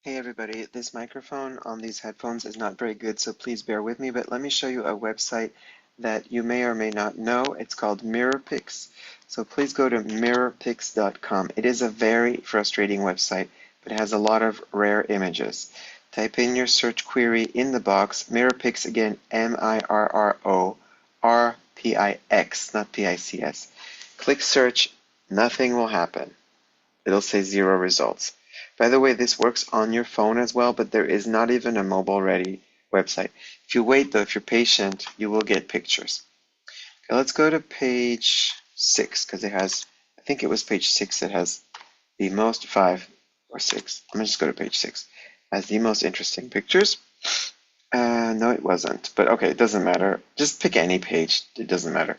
Hey everybody, this microphone on these headphones is not very good, so please bear with me, but let me show you a website that you may or may not know. It's called Mirrorpix. So please go to mirrorpix.com. It is a very frustrating website, but it has a lot of rare images. Type in your search query in the box, Mirrorpix again, Mirrorpix, not Pics. Click search, nothing will happen. It'll say 0 results. By the way, this works on your phone as well, but there is not even a mobile-ready website. If you wait, though, if you're patient, you will get pictures. Okay, let's go to page 6, because it has, I think it was page 6 that has the most, 5 or 6. I'm going to just go to page 6. Has the most interesting pictures. No, it wasn't, but okay, it doesn't matter. Just pick any page. It doesn't matter.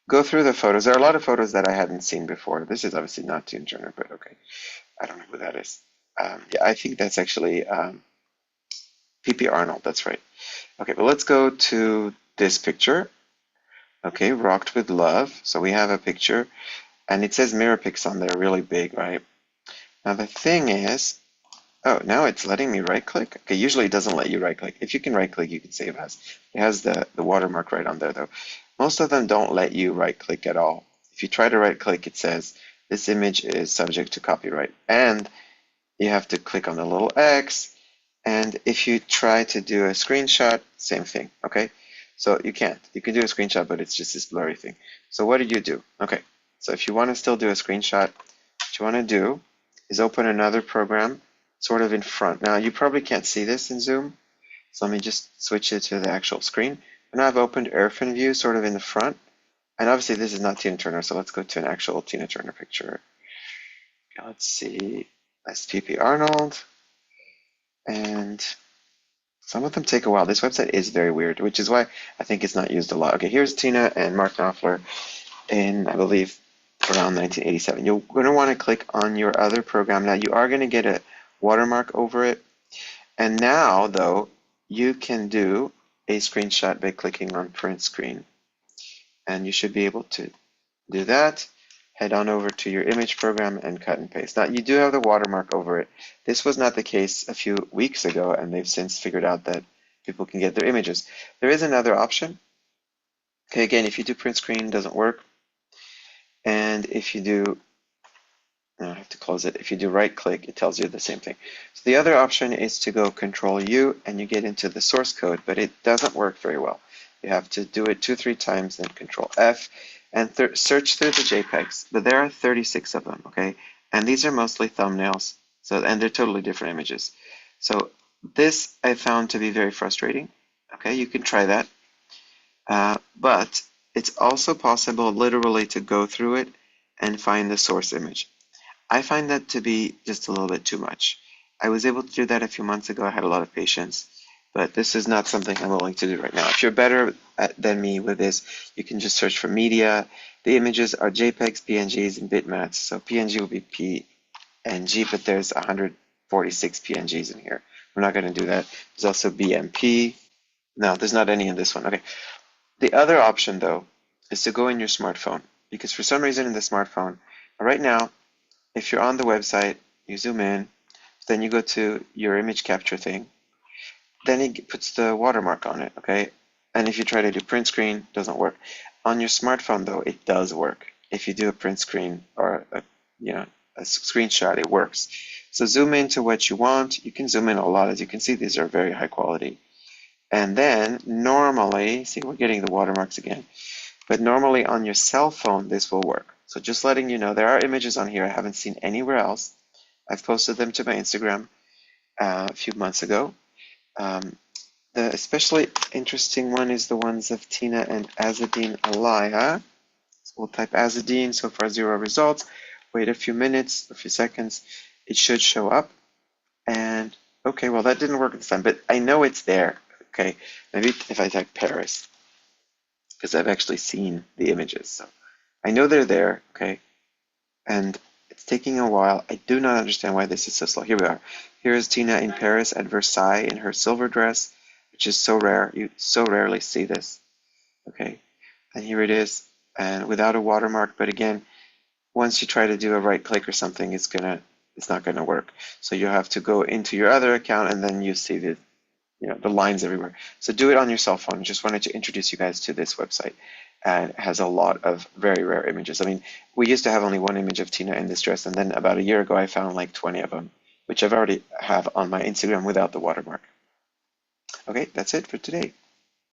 Go through the photos. There are a lot of photos that I hadn't seen before. This is obviously not Tina Turner, but okay. I don't know who that is. Yeah, I think that's actually P.P. Arnold. That's right. Okay, but let's go to this picture. Okay, rocked with love. So we have a picture, and it says Mirrorpix on there, really big, right? Now the thing is, oh, now it's letting me right-click. Okay, usually it doesn't let you right-click. If you can right-click, you can save as. It has the watermark right on there, though. Most of them don't let you right-click at all. If you try to right-click, it says this image is subject to copyright, and you have to click on the little X, and if you try to do a screenshot, same thing, okay? So you can't. You can do a screenshot, but it's just this blurry thing. So what do? Okay, so if you want to still do a screenshot, what you want to do is open another program sort of in front. Now, you probably can't see this in Zoom, so let me just switch it to the actual screen. And now I've opened Airfin View sort of in the front, and obviously this is not Tina Turner, so let's go to an actual Tina Turner picture. Okay, let's see. That's P.P. Arnold. And some of them take a while. This website is very weird, which is why I think it's not used a lot. Okay, here's Tina and Mark Knopfler in, I believe, around 1987. You're going to want to click on your other program. Now, you are going to get a watermark over it. And now, though, you can do a screenshot by clicking on print screen. And you should be able to do that. Head on over to your image program and cut and paste. Now, you do have the watermark over it. This was not the case a few weeks ago, and they've since figured out that people can get their images. There is another option. Okay, again, if you do print screen, it doesn't work. And if you do, no, I have to close it. If you do right click, it tells you the same thing. So the other option is to go Control U and you get into the source code, but it doesn't work very well. You have to do it 2-3 times, then Control F and search through the JPEGs. But there are 36 of them, okay? And these are mostly thumbnails, and they're totally different images. So this I found to be very frustrating. Okay, you can try that. But it's also possible literally to go through it and find the source image. I find that to be just a little bit too much. I was able to do that a few months ago. I had a lot of patience, but this is not something I'm willing to do right now. If you're better than me with this, you can just search for media. The images are JPEGs, PNGs, and bitmaps. So PNG will be PNG, but there's 146 PNGs in here. We're not going to do that. There's also BMP. No, there's not any in this one. Okay. The other option, though, is to go in your smartphone, because for some reason in the smartphone, right now, if you're on the website, you zoom in, then you go to your image capture thing, then it puts the watermark on it, okay? And if you try to do print screen, it doesn't work. On your smartphone, though, it does work. If you do a print screen or a screenshot, it works. So zoom into what you want. You can zoom in a lot. As you can see, these are very high quality. And then normally, see, we're getting the watermarks again. But normally on your cell phone, this will work. So just letting you know, there are images on here I haven't seen anywhere else. I've posted them to my Instagram a few months ago. The especially interesting one is the ones of Tina and Azzedine Alaya. So we'll type Azzedine, so far 0 results. Wait a few minutes, a few seconds. It should show up. And okay, well that didn't work this time, but I know it's there. Okay, maybe if I type Paris, because I've actually seen the images. So I know they're there, okay? And it's taking a while. I do not understand why this is so slow. Here we are. Here is Tina in Paris at Versailles in her silver dress, which is so rare. You so rarely see this, okay? And here it is, and without a watermark. But again, once you try to do a right click or something, it's gonna it's not going to work. So you have to go into your other account and then you see the the lines everywhere. So do it on your cell phone. Just wanted to introduce you guys to this website. And it has a lot of very rare images. I mean, we used to have only one image of Tina in this dress, and then about a year ago I found like 20 of them, which I've already have on my Instagram without the watermark. Okay, that's it for today.